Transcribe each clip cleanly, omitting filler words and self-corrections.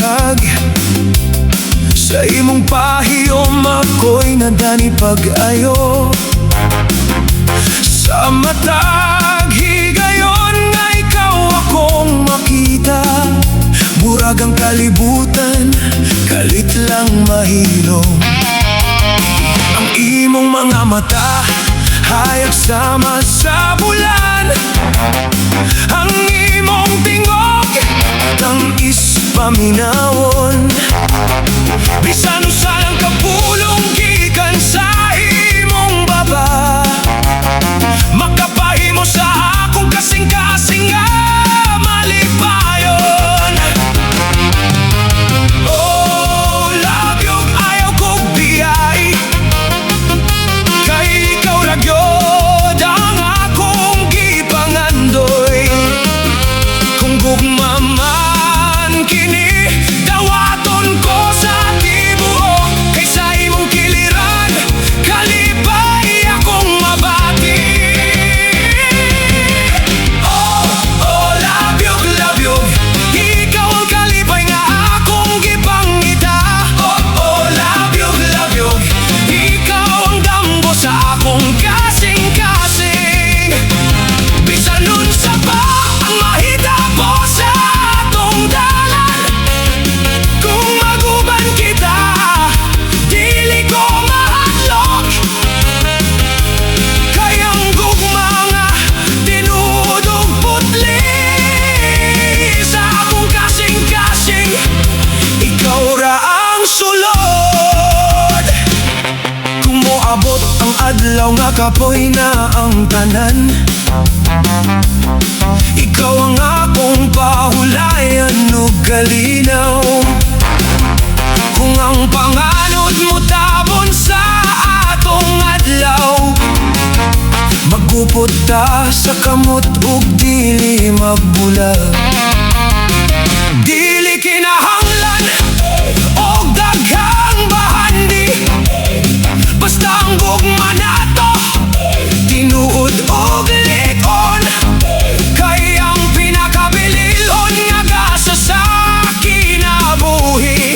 buntag. Sa imong pahiyom ako'y nadani pag-ayo. Sa matag higayon nga ikaw akong makita. Murag ang kalibutan, kalit lang mahilom. Ang imong mga mata, hayag sama sa bulan. Ang imong tingog, tangis paminawon. Bisan usa lang kapulong gikan sa imong baba, makapahimo sa akong kasing-kasing nga malipayon. Oh, love you, ayaw kong biyay, kay ikaw ra gyud ang akong gipangandoy. Kung gugma man kini, dawaton ko sa tibuok, kay sa imong kiliran kalipay akong mabati. Oh, oh, love you, ikaw ang kalipay nga akong gipangita. Oh, oh, love you, ikaw ang damgo sa akong kasing-kasing. Bisan unsa pa ang mahitabo sa atong dalan, kung maguban kita, dili ko mahadlok. Kayang gugma nga tinuod ug putli sa akong kasing-kasing, ikaw ra ang sulod. Kung moabot ang adlaw nga kapoy na ang tanan, ikaw ang akong pahulayan ug kalinaw. Kung ang panganod mo tabon sa atong adlaw, magupot ta sa kamot ug dili magbulag. Dili kinahanglan og daghang bahandi, basta ang gugma nato tinuod og likon. Kay ang pinakabililon nga gasa sa kinabuhi,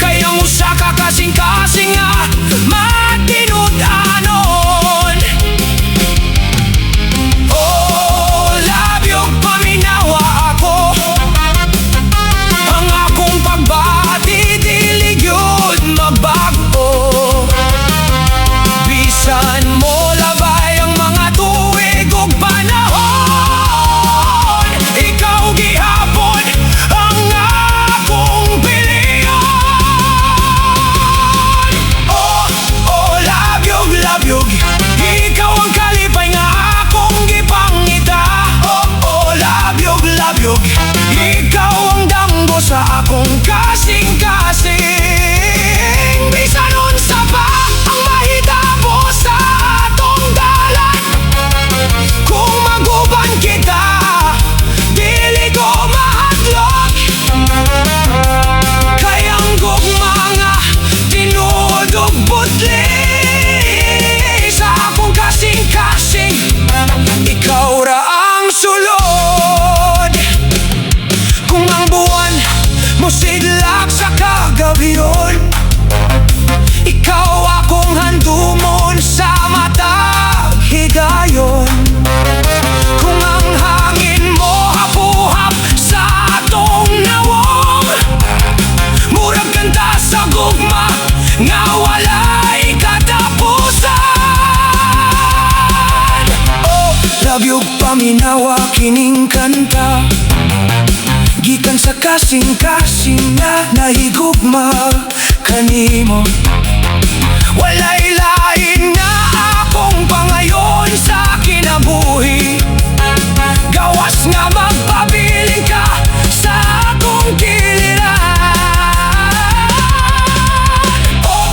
kay ang usa ka kasing-kasing nga matinud-anon. Oh, love you, paminawa ako. Ang akong pagbati dili gyud magbago. Bisan mo labay ang mga tuig ug panahon, ikaw gihapon ang akong piliyon. Oh, oh, love you, ikaw ang kalipay nga akong gipangita. Oh, oh, love you, ikaw ang damgo sa akong kasing-kasing. Bisan unsa pa ang mahitabo sa atong dalan, kung maguban kita, dili ko mahadlok. Kayang gugma nga tinuod ug putli sa akong kasing-kasing, ikaw ra ang sulod. Kung ang buwan mosidlak sa kagabiyon, ikaw akong handumon sa matag higayon. Kung ang hangin mo hapuhap sa atong nawong, murag kanta sa gugma nga walay katapusan. Oh, love you, paminawa kining kanta, gikan sa kasing-kasing na nahigugma kanimo. Walay lain nga akong pangayon sa kinabuhi, gawas nga magpabiling ka sa akong kiliran. Oh,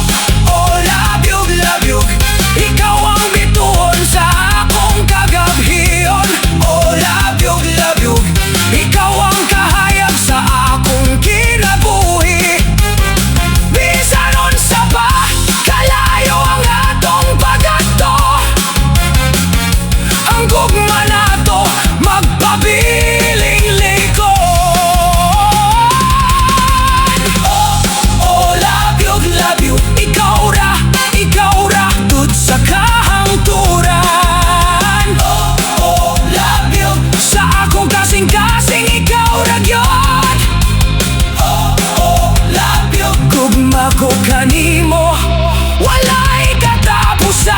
oh, love you, ikaw ang bituon sa akong kagabhiyon. Oh, love you, ikaw ang kahayag sa akong kinabuhi. Bisan unsa pa kalayo ako kanimo walay katapusan.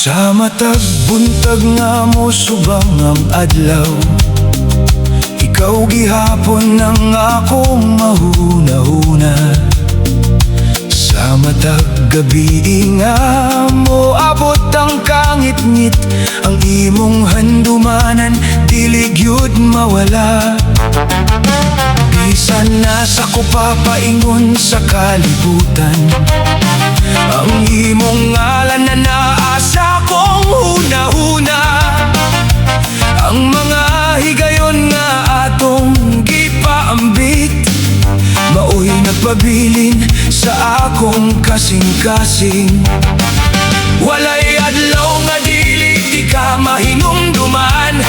Sa matag buntag nga mo subang ang adlaw, ikaw gihapon ng akong mahuna-huna. Sa matag gabi nga mo abot ang kangit-ngit, ang imong handumanan dili gyud mawala. Bisan nasa ko papaingon sa kalibutan, ang imong ngalan na naasa kong huna-huna. Ang mga higayon nga atong gipaambit, maoy nagpabilin sa akong kasing-kasing. Walay adlaw nga dili di ka mahinumduman,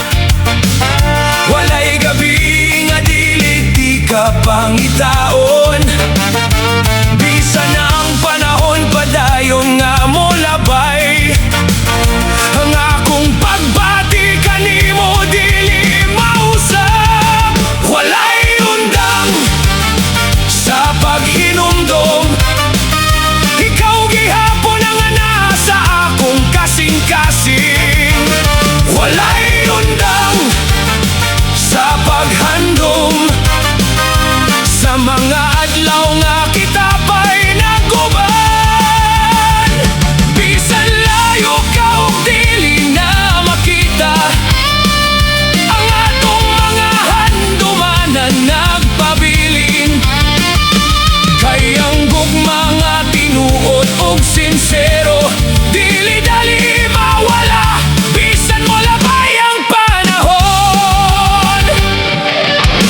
walay gabi nga dili di ka pangitaon. Bisan na ang panahon padayon nga mo labay, ang akong pagbati kanimo dili mausap. Walay undang sa paghinumdom, ikaw gihapon ang nasa akong kasing-kasing. Walay undang sa paghandom, sa mga adlaw nga kita pa'y naguban. Bisan layo ka ug dili na makita, ang atong mga handumanan nagpabilin. Kay ang gugma nga tinuod ug sincero, dili dali mawala, bisan mo labay ang panahon.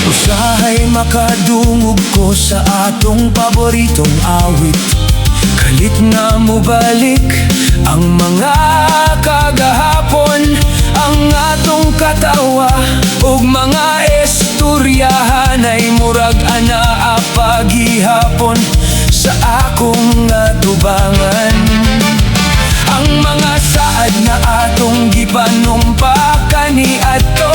Usahay makadungog ko sa atong paboritong awit, kalit na mo balik ang mga kagahapon, ang atong katawa ug mga estoryahan ay murag anaa paghihapon sa akong atubangan. Ang mga saad na atong gipanumpa kaniadto,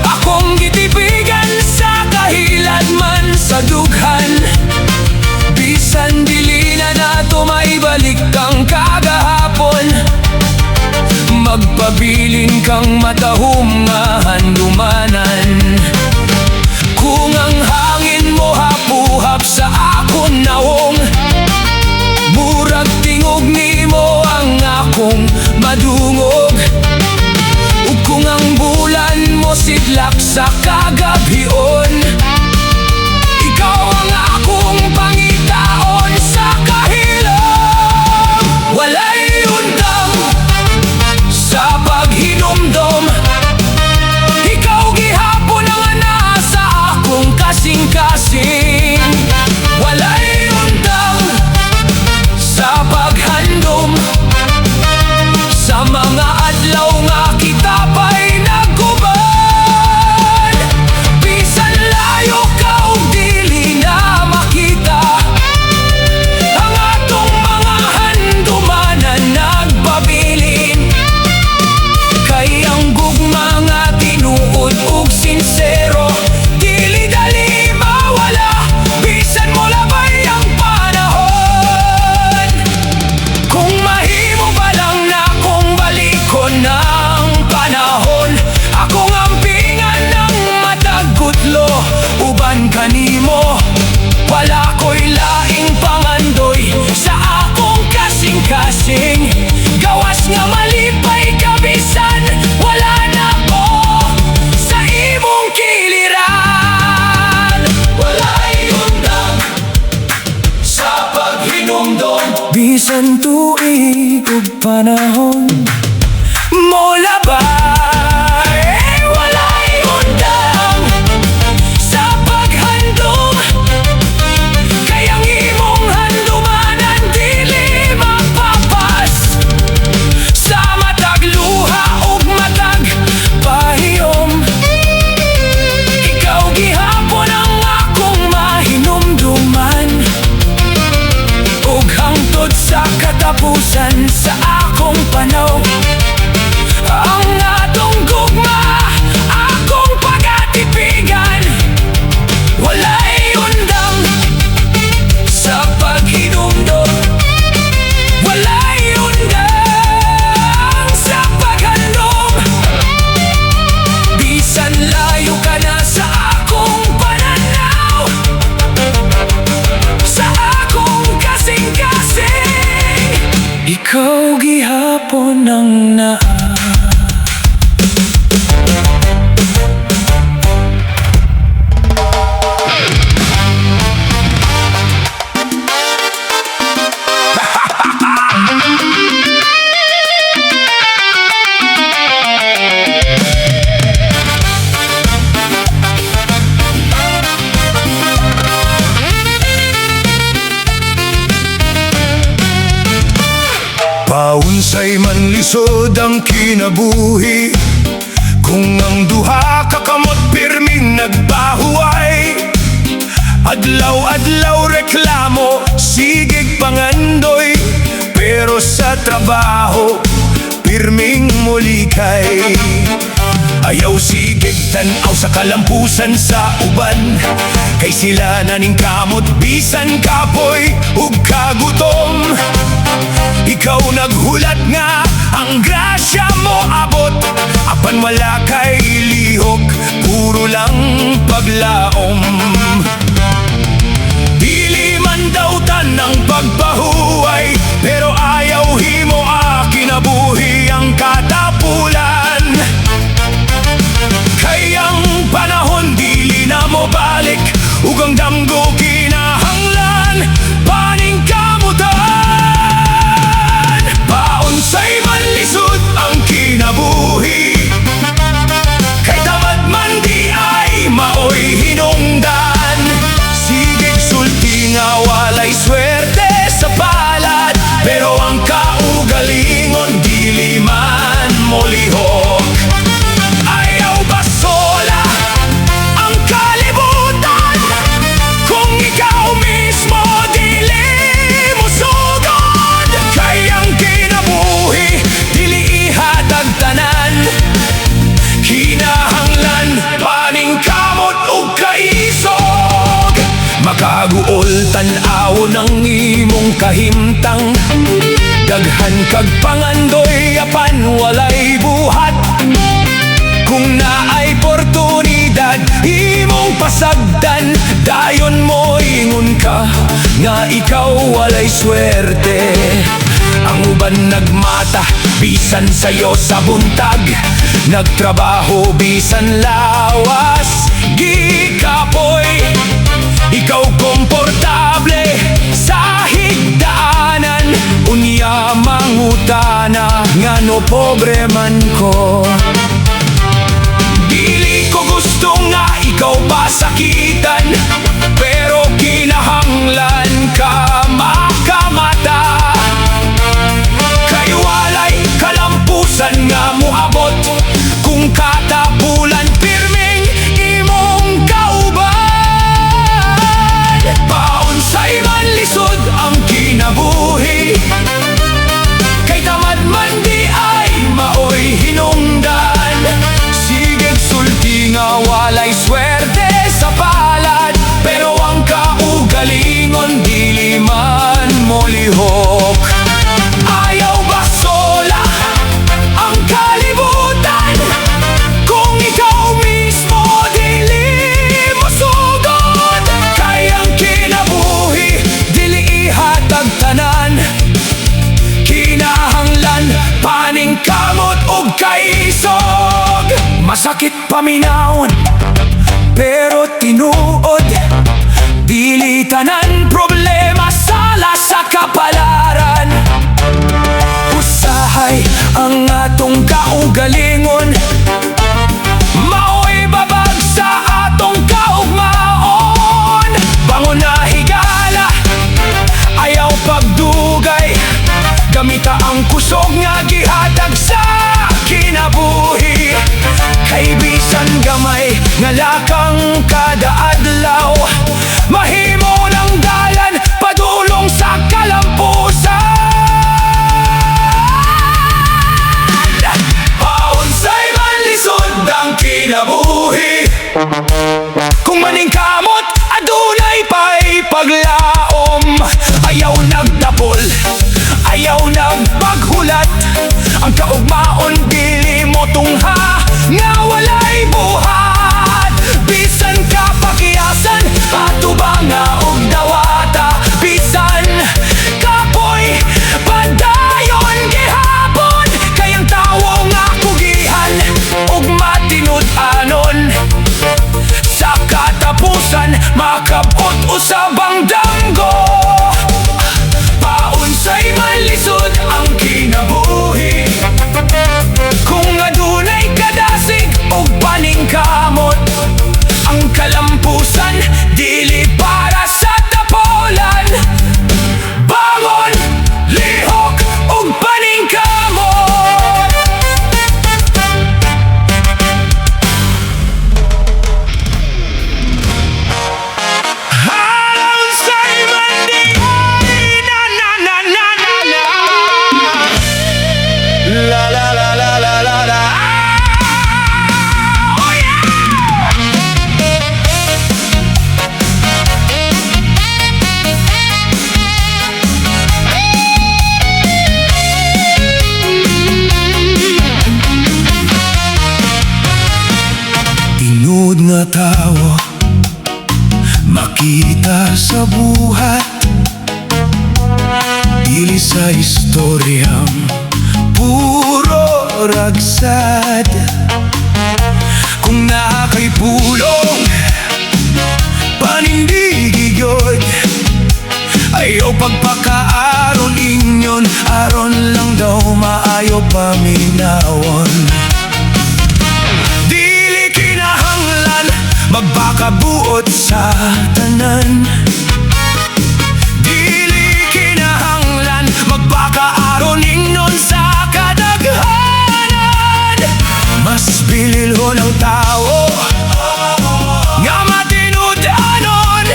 akong gitibigan sa kahilad man sa dughan. Bisan dili na nato maibalik kang kagahapon, magpabilin kang matahom nga handumanan. Kung ang hangin mo hapuhap sa akong naong, murag tingog nimo ang akong madungog. Ug kung ang bulan mo sidlak sa kagabion, ikaw ang akong pangitaon sa kahilom. Walay undang sa paghinumdom, ikaw gihapon ang nasa akong kasing-kasing. Walay undang sa paghandom, sa mga adlaw nga kita pa'y naguban. Bisan layo ka ug dili na makita, ang atong mga handumanan nagpabilin. Kay ang gugma nga tinuod ug sincero, dili dali mawala, bisan mo labay ang panahon. Kung mahimo ba lang na kung balikon ng panahon, akong ampingan ng matagkutlo uban kanimo. Wala ko'y laing pangandoy sa akong kasing-kasing, gawas nga malipay kabisan, wala na ko sa imong kiliran. Walay undang sa paghinumdom, bisan tuig ug panahon mo labay. Unsay man lisod ang kinabuhi, kung ang duha kakamot pirming nagpahuway. Adlaw-adlaw reklamo, sigig pangandoy, pero sa trabaho pirming mulikay. Ayaw sigig tanaw sa kalampusan sa uban, kay sila naning kamot bisan kapoy ug kagutom. Ikaw naghulat nga ang grasya mo abot, apan wala kay lihok, puro lang paglaom. Dili man daw tanang pagpahuway, pero ayaw himo kinabuhi ang katapulan. Kayang panahon dili na mo balik, ug ang damgo kinahanglan paning kamutan. Paunsay man lisod ang kinabuhi, kay tamad man di ay maoy hinungdan. Sigig sulti nga walay swerte sa palad, pero ang kaugalingon dili man mo lihok. Ayaw basola ang kalibutan, kung ikaw mismo dili mo sugod. Kay ang kinabuhi dili ihatag tanan, kinahanglan paning kamot ug kaisog. Makaguol tan-aw ng imong kahimtang, daghan kag pangandoy apan walay buhat. Kung naay oportunidad imong pasagdan, dayon mo ingon ka nga ikaw walay swerte. Ang uban nagmata bisan sayo sa buntag, nagtrabaho bisan lawas gikapoy. Ikaw komportable sa higdaanan, unya mangutana nga no pobre man ko. Dili ko gusto nga ikaw pasakitan, pero kinahanglan ka makamata. Kay walay kalampusan nga moabot, kung katapulan pirming imong kauban. Paunsay man lisod ang kinabuhi, kay tamad man di ay maoy hinungdan. Sigig sulti nga walay swerte sa palad, pero ang kaugalingon dili man mo lihok. Ayaw basola ang kalibutan, kung ikaw mismo dili mo sugod. Kay ang kinabuhi dili ihatag tanan, kinahanglan paning kamot ug kaisog. Masakit paminawon pero tinuod, dili tanan problema sala sa kapalaran. Usahay ang atong kaugalingon, maoy babag sa atong kaugmaon. Bangon na higala, ayaw pagdugay, gamita ang kusog nga gihatag sa kinabuhi. Kay bisan gamay nga lakang kada adlaw, mahimo ng dalan padulong sa kalampusan. Paunsay man lisod ang kinabuhi, kung maning kamot adunay pa'y paglaom. Ayaw nagdapol, ayaw nagpaghulat, ang kaugmaon dili mo tungha nga walay buhat. Bisan ka pakiyasan, atuba nga og dawata, bisan kapoy padayon gihapon. Kayang tawo nga kugihan ug matinud-anon, sa katapusan makabot usab ang damgo. Paunsay man lisod ang kinabuhi, kung adunay ka nga tao makita sa buhat, dili sa istoryang puro ragsad. Kung nakay pulong panindigigod, ayaw pagpakaaron inyon, aron lang daw maayo paminawon. Dili kinahanglan magbakabuot sa tanan, dili kinahanglan magbakaaron inyon sa kadaghanan. Mas bililhon ang tao nga matinud-anon,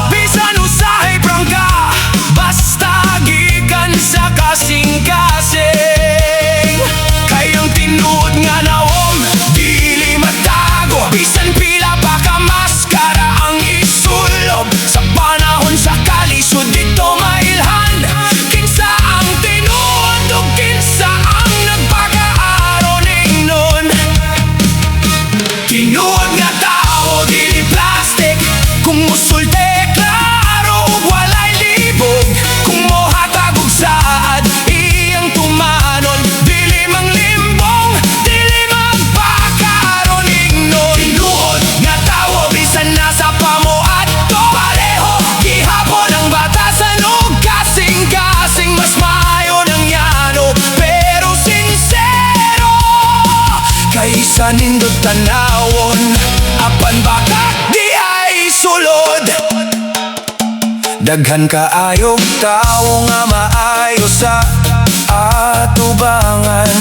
bisan usahay prangka, basta gikan sa kasing-kasing. Kayang tinuod nga nawom dili matago, bisan pila pa ka maskara ang isulob. Sa panahon sa kalisod dito mailhan, kinsa ang tinuod ug kinsa ang nagpakaaron ingnon. Tinuod nga tao dili plastic, kung musulte klaro ug walay libog. Kung mohatag og saad iyang tumanon, dili manglimbong, dili magpakaaron ingnon. Tinuod nga tao bisan nasa pamuadto, pareho gihapon ang batasan ug kasing-kasing. Mas maayo ng yano pero sincero, kaysa nindot tanawon apan bakak di ay sulod. Daghan kaayog tao nga maayo sa atubangan,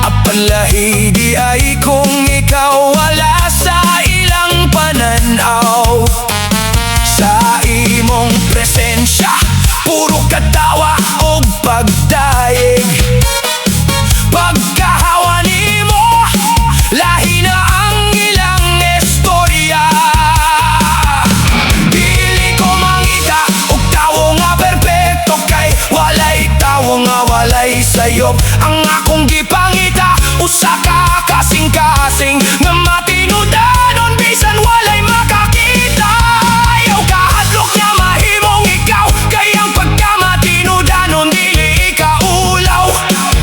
apan lahi di ay kung ikaw wala sa ilang pananaw. Sa imong presensya puro katawa og pagdaig, pagkahawa nimo lahi na ang ilang istorya. Dili ko mangita og tawo nga perpekto, kay walay tawo nga walay sayop. Ang akong gipangita usa ka kasing-kasing nga matinud-anon, bisan walay makakita. Ayaw kahadlok nga mahimong ikaw, kay ang pagkamatinud-anon dili ikaulaw.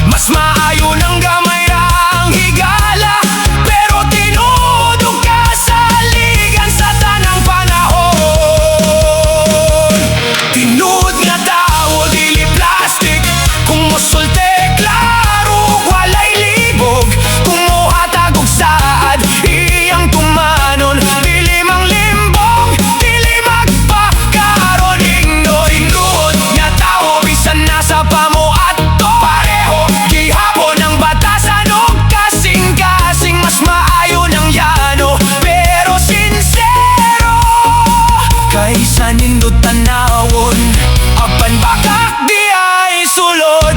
Mas maayo ng gamay ra ang higala, pero tinuod ug kasaligan sa tanang panahon. Tinuod nga tao dili plastic, kung musulte klaro ug walay libog. Kung mohatag og saad iyang tumanon, dili manglimbong, dili magpakaaron ingnon. Tinuod nga tao bisan nasa pamuadto, pareho gihapon ang batasan ug kasing-kasing. Mas maayo ng yano pero sincero, kaysa nindot tanawon apan bakak di ay sulod.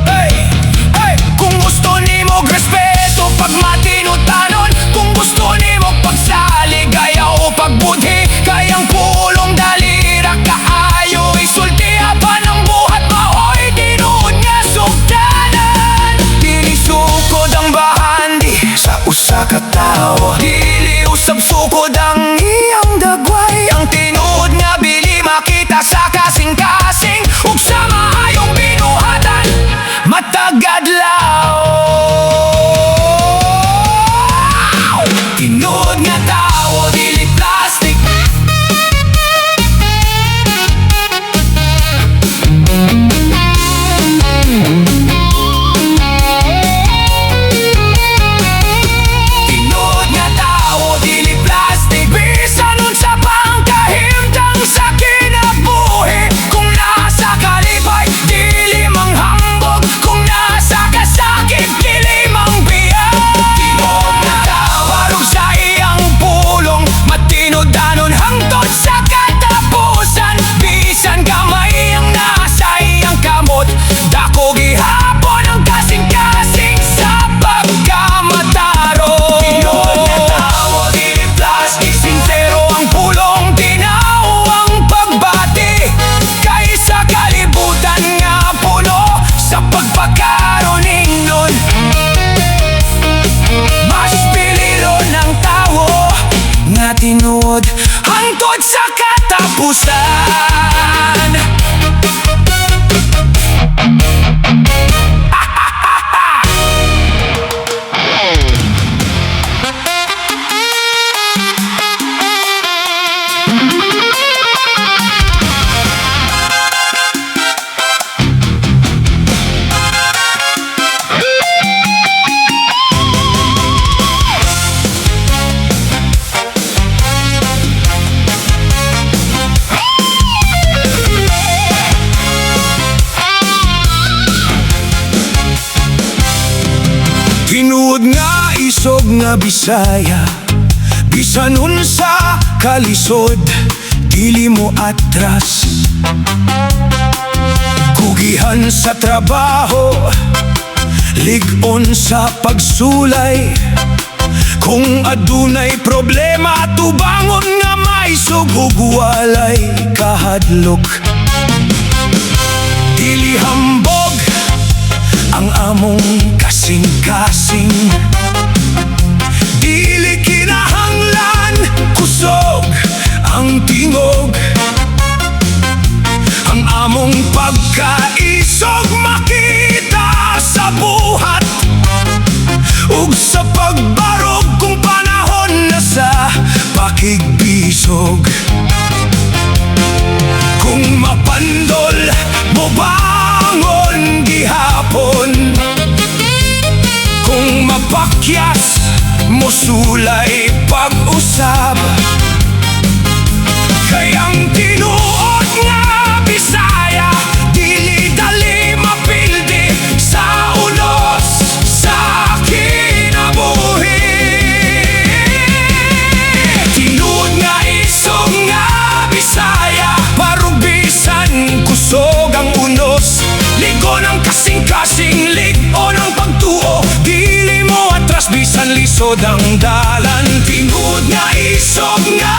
Hey, hey, kung gusto nimo respeto pag matinud-anon, kung gusto nimo pagsalig ayaw o pagbudhi, kayang pulong dalira kaayo isulti apan ang buhat maoy tinuod nga sugdanan. Dili sukod ang bahandi sa usa ka tawo, dili usab sukod ang iyang dagway. Ang tinuod nga bili makita sa kasing-kasing, ug sa maayong binuhatan matagadlaw. Tinuod nga tao dili plastic, tinuod nga tao dili plastic, bisan unsa pa ang kahimtang sa kinabuhi. Kung nasa kalipay dili manghambog, kung nasa kasal nga isog nga Bisaya, bisan unsa kalisod dili mo atras. Kugihan sa trabaho, lig-on sa pagsulay. Kung adunay problema, tubangon nga may sugog walay kahadlok. Dili hambog ang among kasing-kasing, dili kinahanglan kusog ang tingog. Ang among pagkaisog makita sa buhat ug sa pagbarog kung panahon na sa pakigbisog. Kung mapandol mo bangon gihapon, kung mapakyas mo sulay pag-usab, kayang tinuod nga Bisaya dili dali mapildi sa unos sa kinabuhi. Tinuod nga isog nga Bisaya, parubisan kusog ang unos. Ligon ang kasing-kasing, lig-on ang pagtuo, dili mo atras bisan lisod ang dalan. Tinuod nga isog nga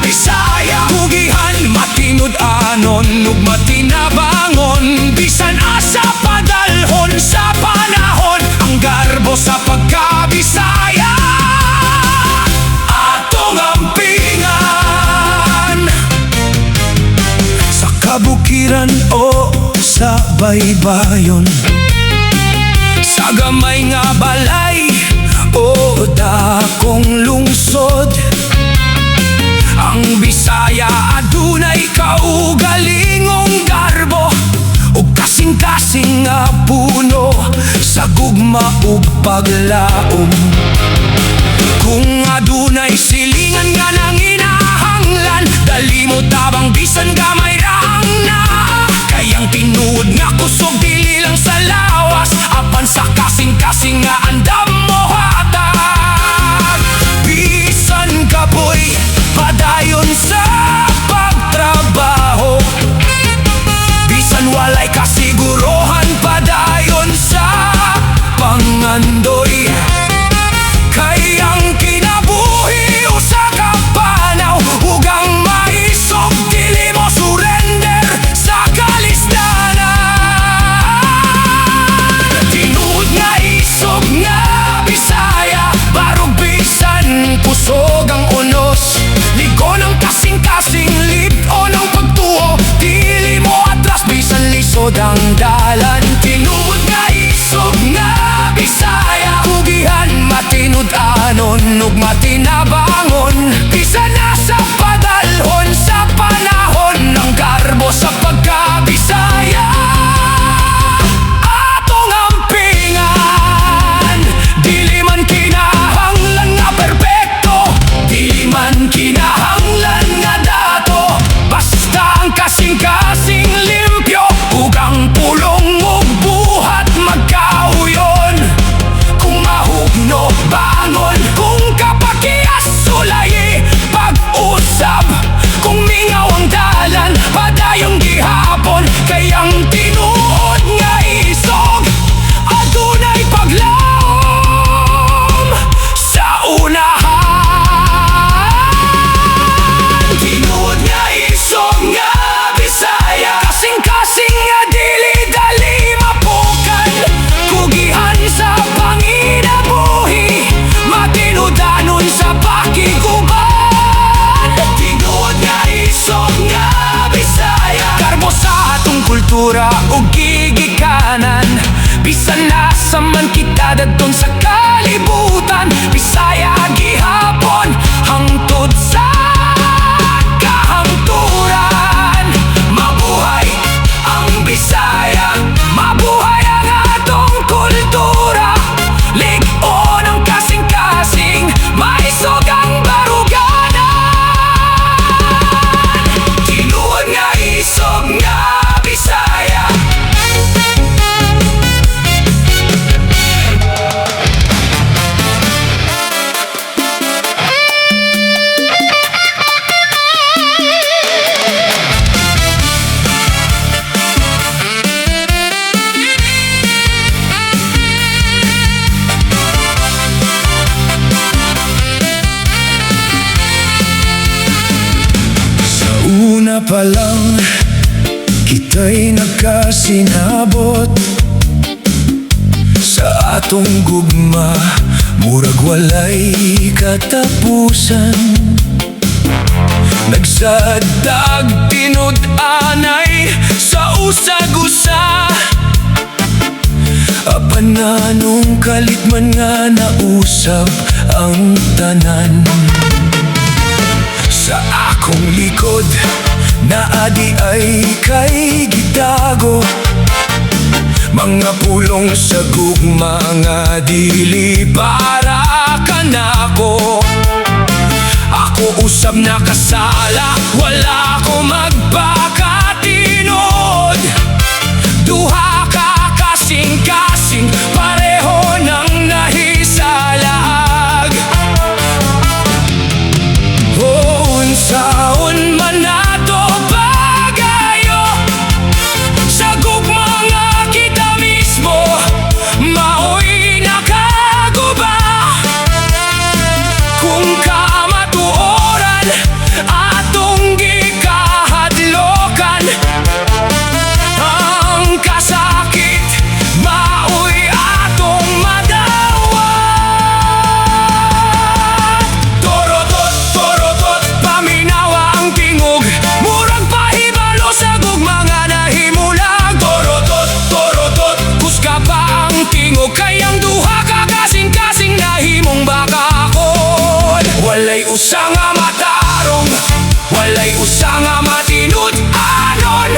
Bisaya, kugihan matinud-anon ug matinabangon, bisan asa padalhon sa panahon. Ang garbo sa pagka-Bisaya atong ampingan, sa kabukiran o sa baybayon, sa gamay nga balay o dakong lungsod. Ang Bisaya adunay kaugalingong garbo ug kasing-kasing nga puno sa gugma ug paglaom. Kung adunay silingan nga nanginahanglan, dali mo tabang bisan gamay raang na. Kayang tinuod nga kusog dili lang sa lawas, apan sa kasing-kasing nga andam mo hatag. Bisan kapoy padayon sa pagtrabaho, bisan walay kasigurohan padayon sa pangandoy. Kayang kinabuhi usa ka panaw, ug ang maisog dili mo surrender sa kalistanan. Tinuod nga isog nga Bisaya, barog bisan kusog ang unos. Ligon ang kasing-kasing, lig-on ang pagtuo, dili mo atras bisan lisod ang dalan. Tinuod nga isog nga Bisaya, kugihan matinud-anon ug matinabangon, bisan nasa padalhon sa panahon. Ang garbo sa pagka-Bisaya atong ampingan, dili man kinahanglan nga perpekto, dili man kinahanglan nga dato, basta ang kasing-kasing limpyo ug ang pulong ug buhat magkauyon. Kung mahugno bangon, kung kapakias sulayi pag-usab, kung mingaw ang dalan padayong gihapon. Kayang tinuod nga isog adunay paglaom sa unahan. Tinuod nga isog nga Bisaya, kasing-kasing nga dili dali mapukan, kugihan sa panginabuhi, matinud-anon sa pakiguban. Tinuod nga isog nga Bisaya, karbo sa atong kultura ug gigikanan, bisan nasa man kita dadton sa kalibutan. Bisaya gihapon hangtod sa kahangturan. Mabuhay ang Bisaya, mabuhay ang atong kultura. Lig-on ang kasing-kasing, maisog ang baruganan. Tinuod nga isog nga Bisaya. pa lang kita'y nagkasinabot. Sa atong gugma, murag walay katapusan. Nagsadag tinud-anay sa usag-usa. Apan nanong kalit man nga nausab ang tanan. Sa akong likod, naadi ay kay gitago. Mga pulong sa gugma nga dili para kanako. Ako usab na kasala, wala ko magpakatinod. Duha ka kasing-kasing, pareho nang nahisalag. Unsaon man nato pagayo, sa gugma nga kita mismo mao'y nakaguba. Kung kamatuoran atong gikahadlokan, ang kasakit mao'y atong madawat. Torotot, paminawa ang tingog, murag pahibalo sa gugma nga nahimulag. Torotot, kuska pa ang tingog, kayang duha ka kasing-kasing nahimong bakakon. Walay usa nga matarong, walay usa nga matinud-anon.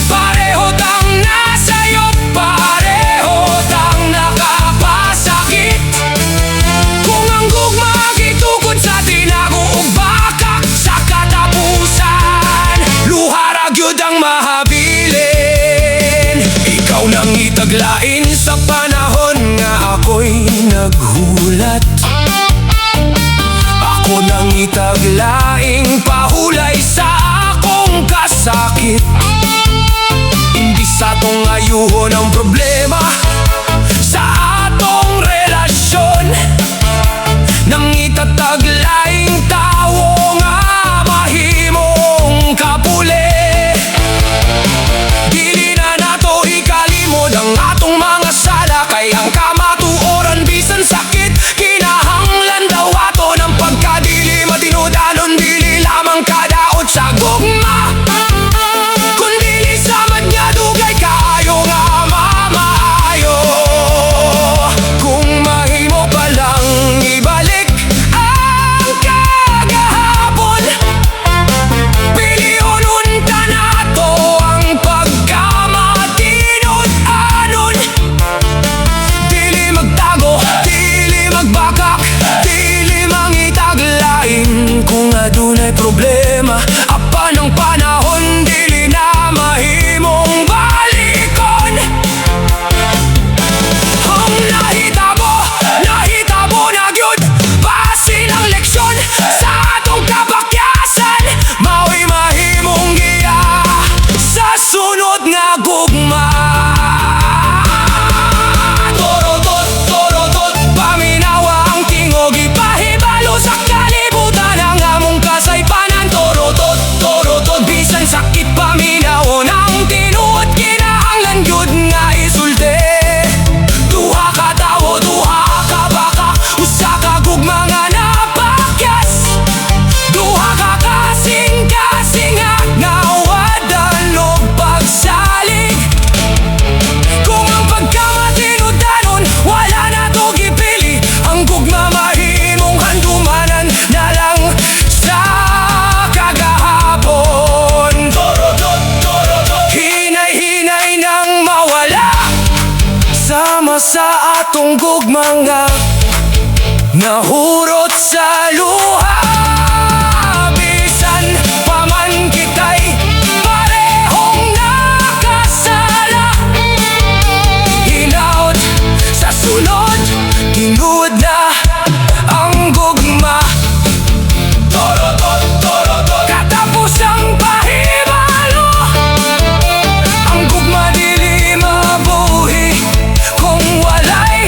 Pareho tang nasayop, pareho tang nakapasakit. Kung ang gugma gitukod sa tinago ug bakak sa katapusan, luha ra gyud ang mahabilin. Ikaw nang itaglain sa panahon nga ako'y naghulat. Ako nang itaglaing pahulay sa akong kasakit. Imbis sa atong ayuhon ang problema sa atong relasyon, nang itataglaing tawo nga mahimong kapuli. Dili na nato ikalimod ang atong mga sala, kay ang kamatuoran bisan sakit kinahanglan daw ato ng pagkadili matinud-anon. Dili lamang kadaot sa gugma, kundi samad nga dugay kaayo nga mamaayo. Kung mahimo palang ibalik ang kagahapon, piliun unta nato ang pagkamatinud-anon. Dili magtago, dili magbakak, dili mangitaglain. Kung adunay problema, apan ang panahon dili na mahimong balikon. Ang nahitabo na gyud, basin ang leksyon sa atong kabakyasan, mao'y mahimong giya sa sunod nga gugma. Torotot, paminawa ang tingog, ipahibalo sa kalibutan ang among kasaypanan. Torotot, bisan sakit paminawon ang tinuod, kinahanglan gyud nga isulti. Duha ka tawo, duha ka baka, usa ka gugma nga napakyas. Duha ka kasing-kasing nga nawadan og pagsalig. Kung ang pagkamatinud-anon wala na to gipili, ang gugma mahimong handumanan na lang sa kagahapon. Hinay-hinay nang mawala, sama sa atong gugma nga nahurot sa luha. Bisan pa man kita'y parehong nakasala, hinaut sa sunod, tinuod na ang gugma. Katapos ang pahibalo, ang gugma dili mabuhi kung walay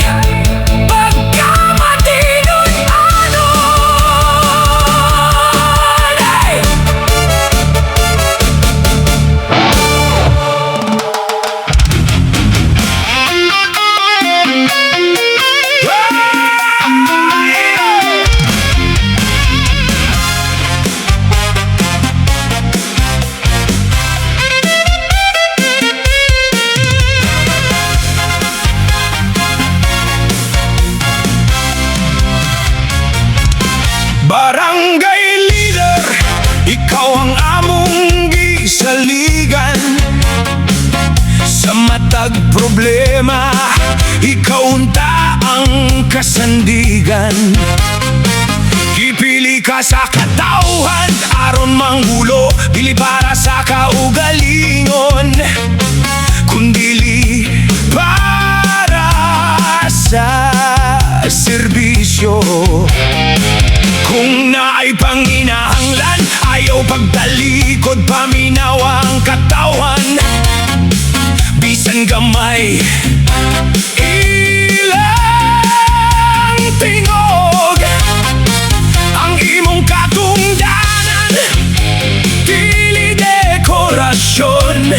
pagkamatinud-anon. nagproblema, ikaw unta ang kasandigan. Ipili ka sa katauhan, aron manghulo, dili para sa kaugalingon, kundili para sa serbisyo. Kung naay panginahanglan, ayaw pagtalikod, paminaw ang katawan. Bisan gamay, ilang tingog ang imong katungdanan, dili dekorasyon.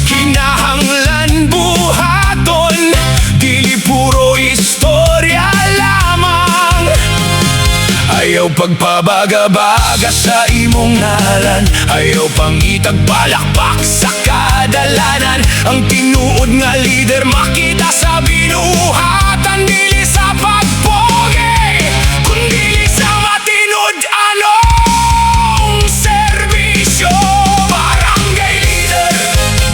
Kinahanglan buhaton, dili puro istorya lamang. Ayaw pagpabaga-baga sa imong ngalan, ayaw pang itagbalakbak sa kadalanan. Ang tinuod nga lider makita sa binuhatan, dili sa pagpogi, kundi sa matinod anong serbisyo. Barangay leader,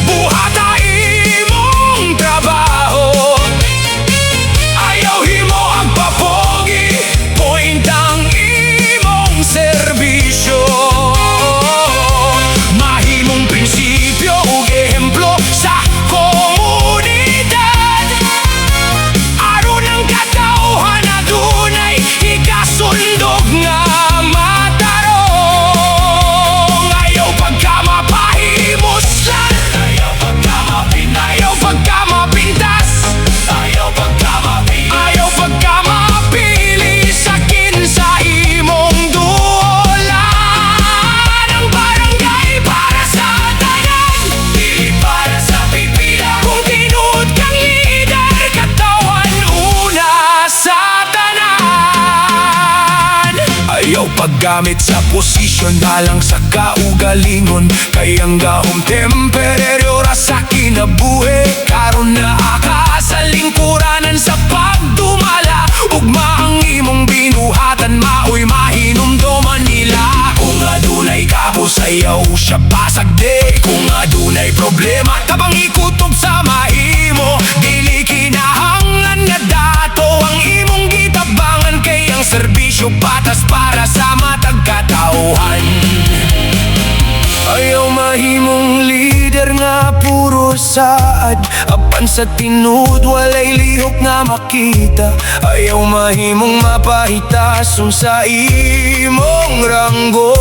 buhata imong trabaho, ayaw himo ang papogi, point ang imong serbisyo. Mahimong prinsipyo ug ehemplo sa komunidad, aron ang katauhan adunay ikasundog nga matarong. Ayaw pagkamapahimoslan, ayaw pagkamapintas, ayaw pagkamapili sa kinsa imong duolan. Ang barangay para sa tanan, dili para sa pipila. Kung tinuod kang lider, katawan una sa tanan. Ayaw paggamit sa posisyon alang sa kaugalingon, kay ang gahom temperaryo ra sa kinabuhi. Karon na aka sa lingkuranan sa pagdumala, ugma ang imong binuhatan, maoy mahinumduman nila. Kung adunay kabos, ayaw siya pasagdi. Kung adunay problema, tabang ikutob sa mahimo, dili kinahanglan nga dato ang imong gitabangan, kay ang serbisyo patas para sa matag katauhan. Ayaw mahimong lider nga puro saad, apan sa tinud walay lihok nga makita. Ayaw mahimong mapahitason sa imong ranggo,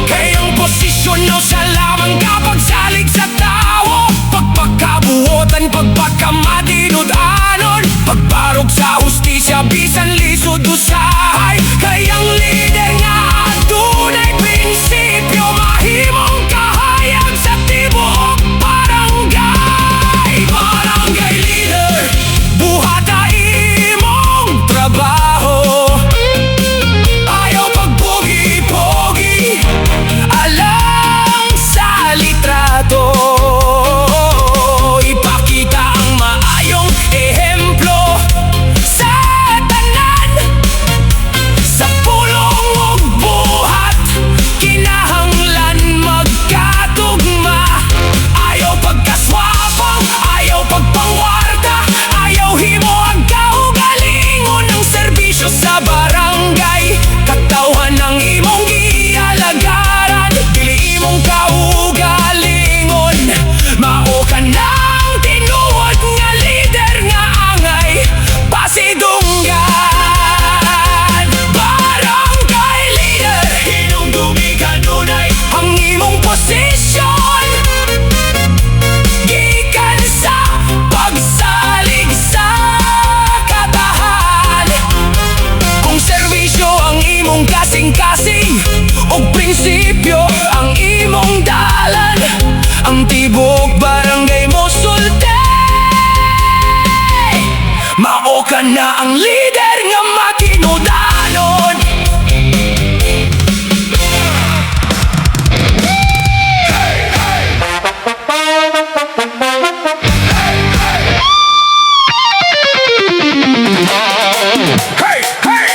kay ang posisyon no sa lamang kapag salig sa tao. Pagpagkabuotan, pagpagkamatinud-anon, pagbarog sa hustisya, bisan lisod usahay. Kay ang lider nga adunay prinsipyo, mahimong kahayag sa tibuok barangay. Barangay leader, buhata imong trabaho, ayaw pagpogi-pogi alang sa litrato. Ipakita ang maayong ehemplo sa tanan, sa pulong ug buhat, kinahanglan magkatugma. Ayaw pagkaswapang, ayaw pagpangwarta, ayaw himo ang kaugalingon ng serbisyo sa barangay. Katauhan ang imong gialagaran, dili imong kaugalingon. Mao ka nang tinuod nga lider nga angay pasidunggan. Barangay leader, hinumdumi kanunay ang imong posisyon, gikan sa pagsalig sa katahan. Kung serbisyo ang imong kasing-kasing, ug prinsipyo ang imong dalan, ang tibok barangay mo sulti, mao ka na ang lider nga matinudanon. Hey, hey!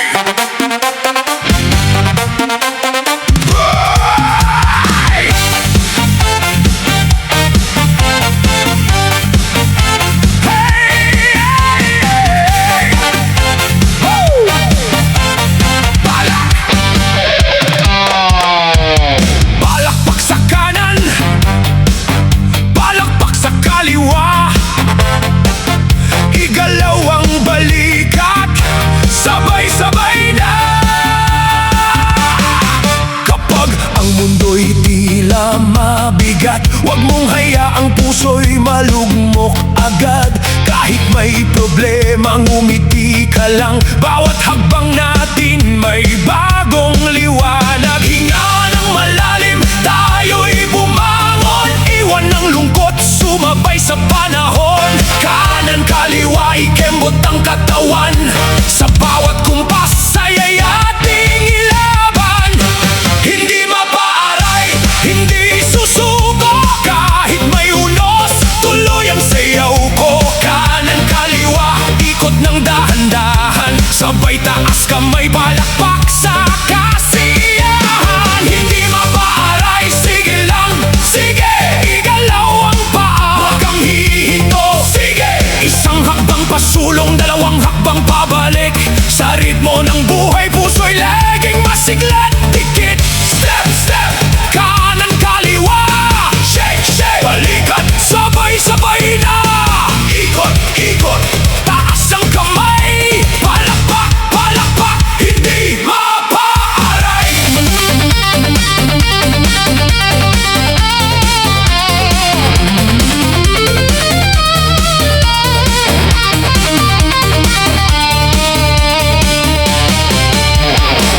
galaw ang balikat, sabay-sabay na. Kapag ang mundo'y tila mabigat, huwag mong hayaang puso'y malugmok agad. Kahit may problema, ngumiti ka lang. Bawat hakbang natin may bagong liwanag. Hinga ng malalim, tayo'y bumangon. Iwan ng lungkot, sumabay sa panahon. Kanan kaliwa, ikembot ang katawan. Sa bawat kumpas, saya'y ating ilaban. Hindi mapaaray, hindi susuko. Kahit may unos, tuloy ang sayaw ko. Kanan kaliwa, ikot ng dahan-dahan. Sabay taas kamay, palakpak sa kasiyahan. Hindi mapaaray, sige lang, sige, igalaw ang paa. Huwag kang hihinto, sige. Isang hakbang pasulong, dalawang hakbang pabalik. Sa ritmo ng buhay, puso'y laging masiglat. Dikit, step, step, kanan kaliwa. Shake, shake, balikat, sabay-sabay na. Ikot, ikot, taas ang kamay. Palakpak, palakpak, hindi mapaaray.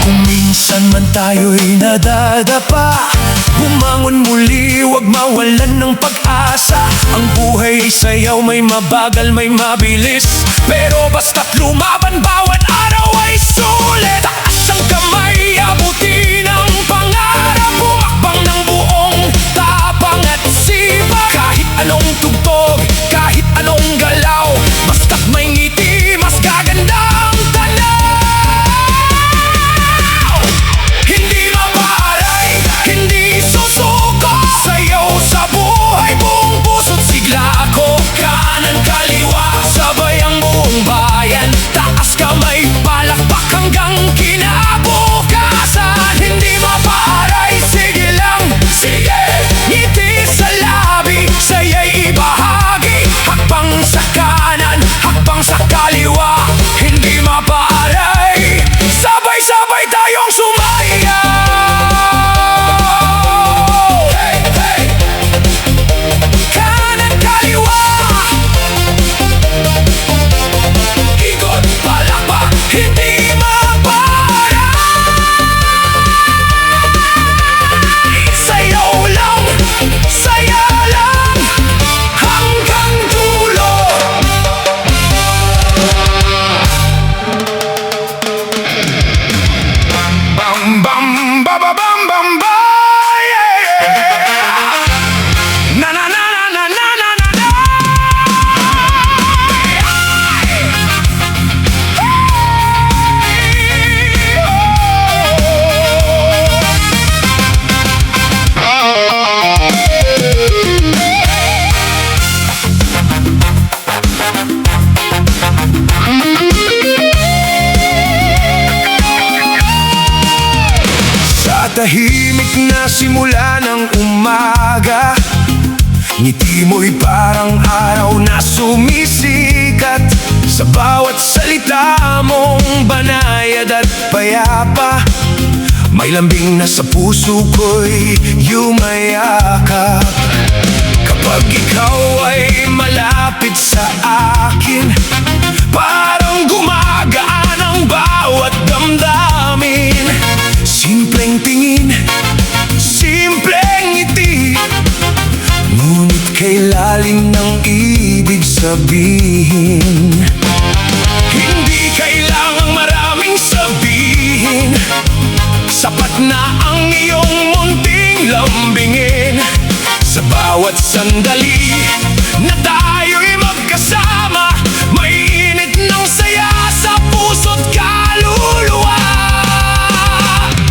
Kung minsan man tayo'y nadadapa, bumangon muli, huwag mawalan ng pag-asa. Ang buhay ay sayaw, may mabagal, may mabilis. Pero basta't lumaban, bawat araw ay sulit. Taas ang kamay, abutin ang pangarap. Bumakbang ng buong tapang at sipag. Kahit anong tugtog, kahit anong galaw, basta't may ngiti, mas gaganda ang tanaw. Hindi mapaaray, hindi susuko. Sayaw sa buhay, buong puso't sigla ko. Kanan kaliwa, sabay ang buong bayan. Taas kamay, palakpak hanggang kinabukasan. Hindi mapaaray, sige lang, sige. Ngiti sa labi, saya'y ibahagi. Hakbang sa kanan, hakbang sa kaliwa. Hindi mapaaray, sabay-sabay tayong sumayaw. Hey, hey. Kanan kaliwa, ikot, palakpak, hindi mapaaray. Sayaw lang, saya lang, hanggang dulo. Bam bam ba ba bam bam ba, yeah. Na na na na na na na na na. Sa tahimik na simula ng umaga, ngiti mo'y parang araw na sumisikat. Sa bawat salita mong banayad at payapa, may lambing na sa puso ko'y yumayakap. Kapag ikaw ay malapit sa akin, parang gumagaan ang bawat damdamin. Simpleng tingin, simpleng ngiti, ngunit kay lalim ng ibig sabihin. Hindi kailangang maraming sabihin, sapat na ang iyong munting lambingin. Sa bawat sandali na tayo'y magkasama, may init ng saya sa puso't kaluluwa.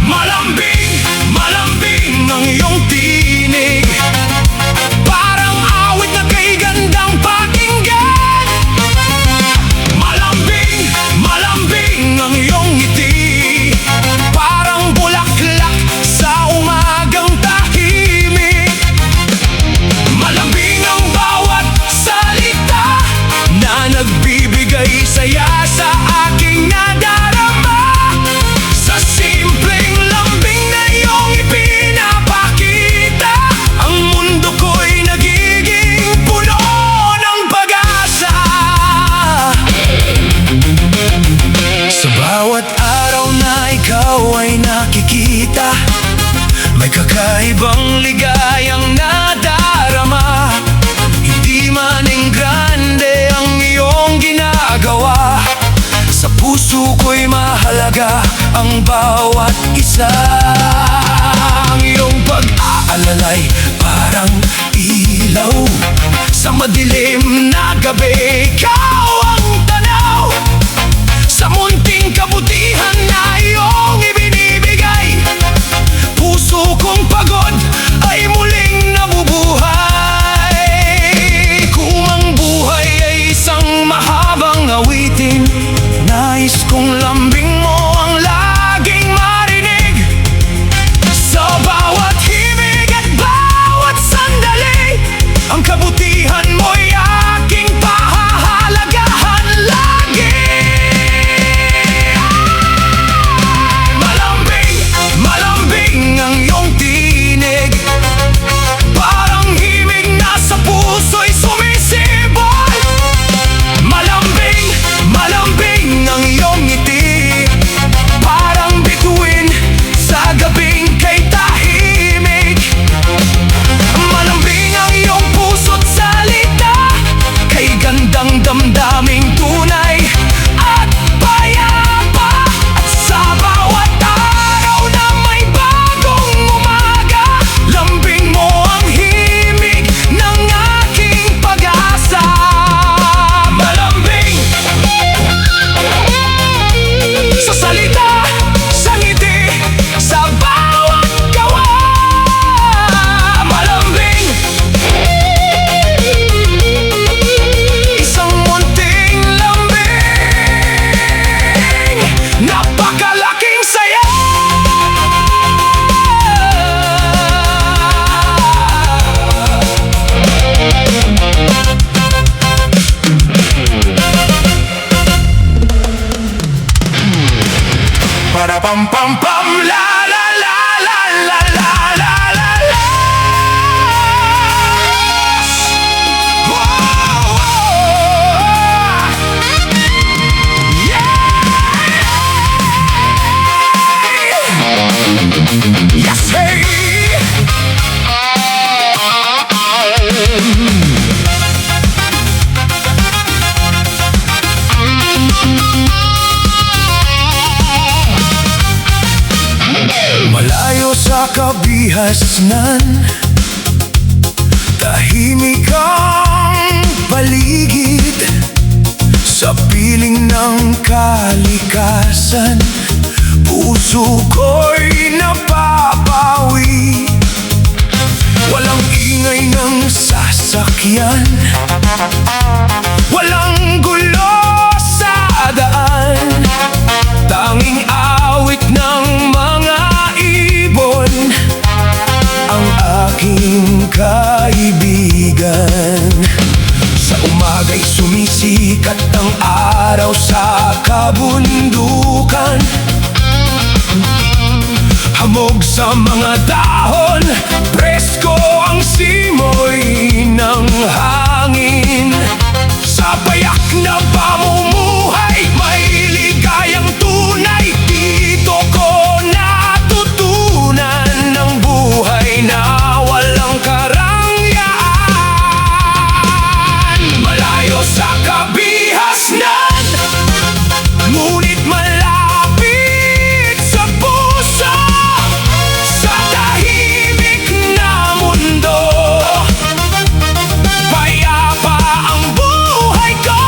Malambing, malambing ang iyong tinig, parang awit na kay gandang pakinggan. Malambing, malambing ang iyong ngiti, parang bulaklak sa umagang tahimik. Malambing puso ko'y mahalaga ang bawat isa. Ang iyong pag-aalalay parang ilaw sa madilim na gabi. Ikaw ang tanaw sa munting kabutihan na iyong ibinibigay. Puso kong pagod ay muling nabubuhay. Kung ang buhay ay isang mahabang awitin, nais kong lambing mo ang laging marinig. Sa bawat himig at bawat sandali, ang kabutihan mo'y aking pahahalagahan lagi. Malambing, malambing ang iyong tinig, parang himig na sa puso'y sumisibol. Malambing, malambing ang iyong ngiti, parang bituin sa gabing kay tahimik. Malambing ang iyong puso't salita, kay gandang damdaming tunay at payapa. At sa bawat araw na may bagong umaga, lambing mo ang himig ng aking pag-asa. Malambing sa salita, sa ngiti, sa bawat gawa. Malambing, isang munting lambing, napakalaking saya. Para pam pam pam la la la la la la la la la. Whoa, whoa. Yeah. Yes, hey. Malayo sa kabihasnan, tahimik ang paligid. Sa piling ng kalikasan, puso ko'y napapawi. Walang ingay ng sasakyan, walang gulo sa daan, tanging awit ng mga ibon ang aking kaibigan. Sa umaga'y sumisikat ang araw sa kabundukan, hamog sa mga dahon, presko ang simoy ng hangin. Sa payak na pamumuhay, may ligayang tunay. Dito ko natutunan ng buhay na walang karangyaan. Malayo sa kabihasnan, ngunit malapit sa puso. Sa tahimik na mundo, payapa ang buhay ko.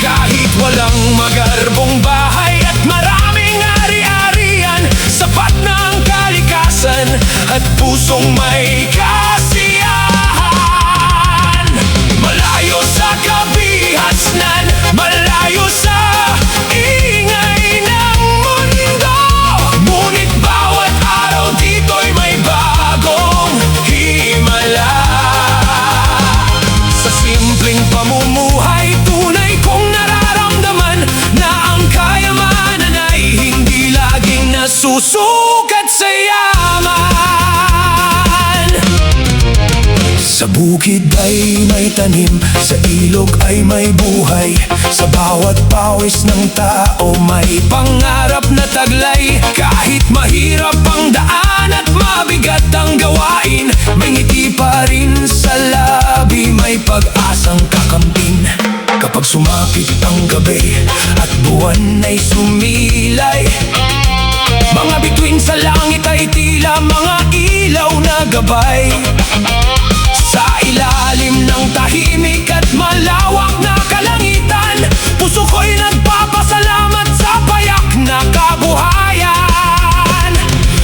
Kahit walang magarbong bahay at maraming ari-arian, sapat na ang kalikasan at pusong may kasiyahan. Malayo sa kabihasnan, malayo sa ingay ng mundo, ngunit bawat araw dito'y may bagong himala. Sa simpleng pamumuhay, tunay kong nararamdaman na ang kayamanan ay hindi laging nasusukat sa yaman. Sa bukid ay may tanim, sa ilog ay may buhay. Sa bawat pawis ng tao may pangarap na taglay. Kahit mahirap ang daan at mabigat ang gawain, may ngiti pa rin sa labi, may pag-asang kakampin. Kapag sumapit ang gabi at buwan ay sumilay, mga bituin sa langit ay tila mga ilaw na gabay. Sa ilalim ng tahimik at malawak na kalangitan, puso ko'y nagpapasalamat sa payak na kabuhayan.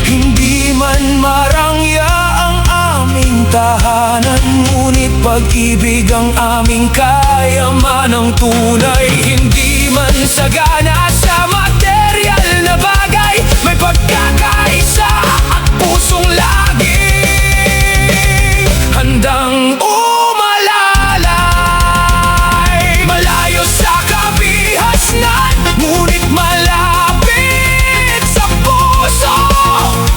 Hindi man marangya ang aming tahanan, ngunit pag-ibig ang aming kayamanang tunay. Hindi man sagana sa material na bagay, may pagkakaisa at pusong lagi handang umalalay. Malayo sa kabihasnan, ngunit malapit sa puso,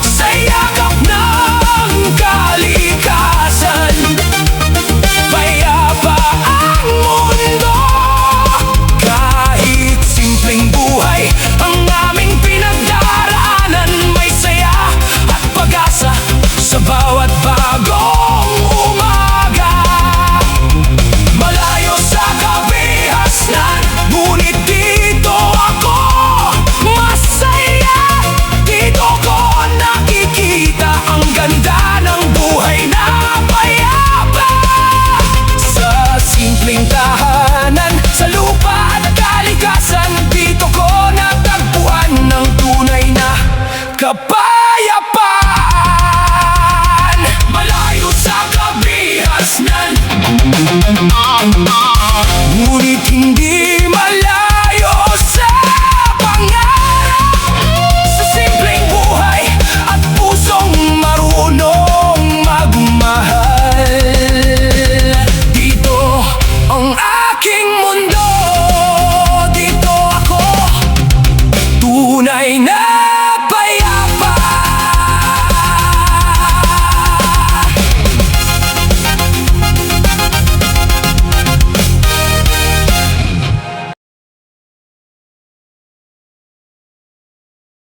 sa yakap ng kalikasan. Payapa ang mundo, kahit simpleng buhay ang aming pinagdaraanan. May saya at pag-asa sa bawat bagong umaga. Malayo sa kabihasnan, ngunit dito ako masaya. Dito ko nakikita ang ganda ng buhay na payapa. Sa simpleng tahanan, sa lupa at kalikasan, dito ko natagpuan ng tunay na kapayapaan. Malayo sa kabihasnan, ngunit hindi malayo sa pangarap. Sa simpleng buhay at pusong marunong magmahal, dito ang aking mundo. Dito ako tunay na